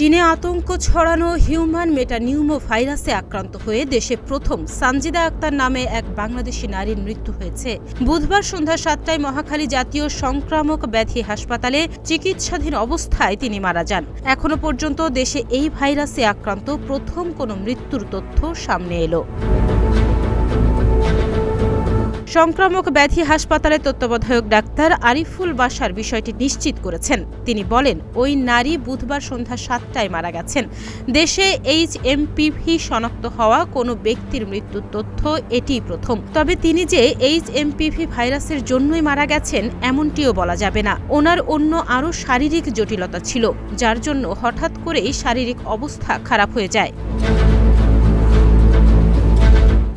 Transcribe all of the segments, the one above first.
চীনে আতঙ্ক ছড়ানো হিউম্যান মেটানিউমো ভাইরাসে আক্রান্ত হয়ে দেশে প্রথম সানজিদা আক্তার নামে এক বাংলাদেশি নারীর মৃত্যু হয়েছে। বুধবার সন্ধ্যা ৭টায় মহাখালী জাতীয় সংক্রামক ব্যাধি হাসপাতালে চিকিৎসাধীন অবস্থায় তিনি মারা যান। এখনো পর্যন্ত দেশে এই ভাইরাসে আক্রান্ত প্রথম কোনো মৃত্যুর তথ্য সামনে এলো। সংক্রামক ব্যাধি হাসপাতালের তত্ত্বাবধায়ক ডাক্তার আরিফুল বাশার বিষয়টি নিশ্চিত করেছেন। তিনি বলেন, ওই নারী বুধবার সন্ধ্যা ৭টায় মারা গেছেন। দেশে HMPV শনাক্ত হওয়া কোনো ব্যক্তির মৃত্যুর তথ্য এটিই প্রথম। তবে তিনি যে HMPV ভাইরাসের জন্যই মারা গেছেন এমনটিও বলা যাবে না। ওনার অন্য আরও শারীরিক জটিলতা ছিল, যার জন্য হঠাৎ করেই শারীরিক অবস্থা খারাপ হয়ে যায়।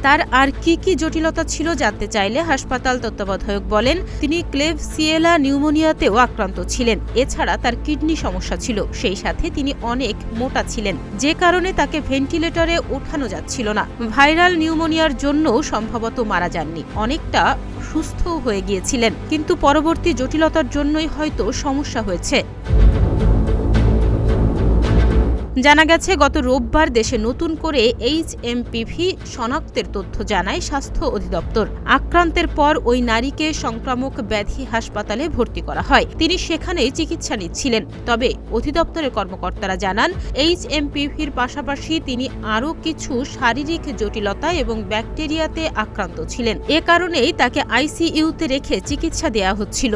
তার আর কি জটিলতা ছিল জানতে চাইলে হাসপাতাল তত্ত্বাবধায়ক বলেন, তিনি ক্লেবসিয়েলা নিউমোনিয়াতেও আক্রান্ত ছিলেন। এছাড়া তার কিডনি সমস্যা ছিল, সেই সাথে তিনি অনেক মোটা ছিলেন, যে কারণে তাকে ভেন্টিলেটরে ওঠানো যাচ্ছিল না। ভাইরাল নিউমোনিয়ার জন্যও সম্ভবত মারা যাননি, অনেকটা সুস্থও হয়ে গিয়েছিলেন, কিন্তু পরবর্তী জটিলতার জন্যই হয়তো সমস্যা হয়েছে। জানা গেছে, গত রোববার দেশে নতুন করে HMPV শনাক্তের তথ্য জানায় স্বাস্থ্য অধিদপ্তর। আক্রান্তের পর ওই নারীকে সংক্রামক ব্যাধি হাসপাতালে ভর্তি করা হয়। তিনি সেখানেই চিকিৎসা নিচ্ছিলেন। তবে অধিদপ্তরের কর্মকর্তারা জানান, HMPVর পাশাপাশি তিনি আরও কিছু শারীরিক জটিলতা এবং ব্যাকটেরিয়াতে আক্রান্ত ছিলেন। এ কারণেই তাকে ICUতে রেখে চিকিৎসা দেওয়া হচ্ছিল।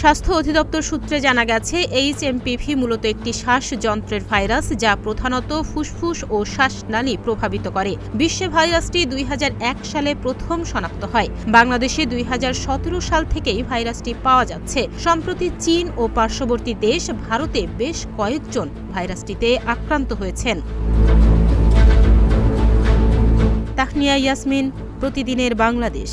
স্বাস্থ্য অধিদপ্তর সূত্রে জানা গেছে, HMPV মূলত একটি শ্বাসযন্ত্রের ভাইরাস, যা প্রধানত ফুসফুস ও শ্বাসনালী প্রভাবিত করে। বিশ্বে ভাইরাসটি ২০০১ সালে প্রথম শনাক্ত হয়। বাংলাদেশে ২০১৭ সাল থেকেই ভাইরাসটি পাওয়া যাচ্ছে। সম্প্রতি চীন ও পার্শ্ববর্তী দেশ ভারতে বেশ কয়েকজন ভাইরাসটিতে আক্রান্ত হয়েছেন। তাহনিয়া ইয়াসমিন, প্রতিদিনের বাংলাদেশ।